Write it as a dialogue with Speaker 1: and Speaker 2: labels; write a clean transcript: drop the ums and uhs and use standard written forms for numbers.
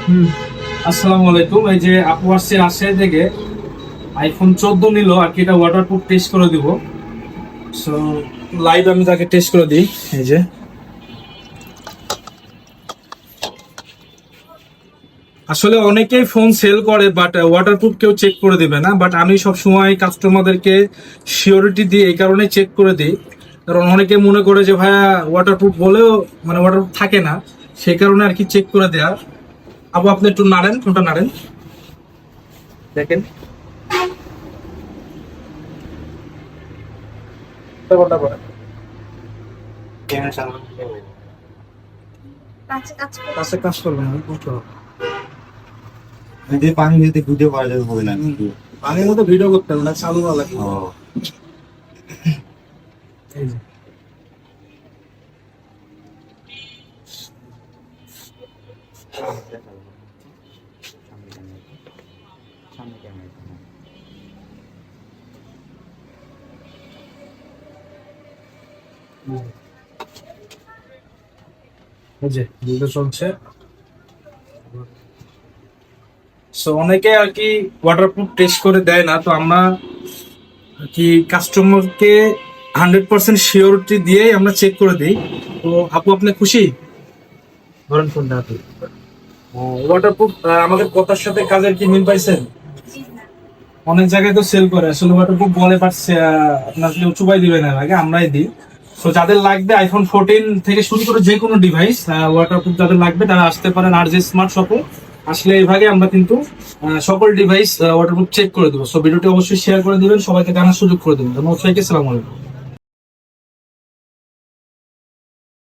Speaker 1: আসসালামু আলাইকুম। এই যে আপু আসছে রাজশাহী থেকে, আইফোন 14 নিল আর কি, এটা ওয়াটারপ্রুফ টেস্ট করে দিব। সো লাইভ আমি তাকে টেস্ট করে দিই। এই যে আসলে অনেকেই ফোন সেল করে বাট ওয়াটারপ্রুফ কেউ চেক করে দিবে না, বাট আমি সব সময় কাস্টমারদেরকে সিওরিটি দিই, এই কারণে চেক করে দিই। কারণ অনেকে মনে করে যে ভাইয়া ওয়াটারপ্রুফ বলেও মানে ওয়াটারপ্রুফ থাকে না, সেই কারণে আর কি চেক করে দেয়া। আপু আপনি একটু নাড়েন, ফোনটা নাড়েন, দেখেন কোনটা পড়ে। কাছে কাজ করবে না, বুঝতে হবে।
Speaker 2: যদি পানি যদি ভিডিও করা যাবে হবে না।
Speaker 1: পানির মতো ভিডিও করতে হবে না, চালু করা লাগবে।
Speaker 2: ও
Speaker 1: এই যে এই যে ভিডিও চলছে। সো অনেকে আর কি ওয়াটারপ্রুফ টেস্ট করে দেয় না, তো আমরা আর কি কাস্টমারকে 100% সিওরিটি দিয়েই আমরা চেক করে দিই। তো আপু আপনি খুশি? ধরেন ফোনটা আপনি। ওয়াটারপ্রুফ আমাদের কথার সাথে কাজের কি মিল পাইছেন? অনেক জায়গায় তো সেল করে, আসলে ওয়াটারপ্রুফ বলে বাট আপনার কেউ চুপাই দিবে না, আগে আমরাই দিই। তো যাদের লাগবে আইফোন 14 থেকে শুরু করে যে কোনো ডিভাইস ওয়াটারপ্রুফ যাদের লাগবে তারা আসতে পারেন আর যে স্মার্ট শপে। আসলে এই ভাগে আমরা কিন্তু সকল ডিভাইস ওয়াটারপ্রুফ চেক করে দেবো। সো ভিডিওটি অবশ্যই শেয়ার করে দিবেন, সবাইকে জানার সুযোগ করে দেবেন। ধন্যবাদ সবাইকে, সালাম আলাইকুম।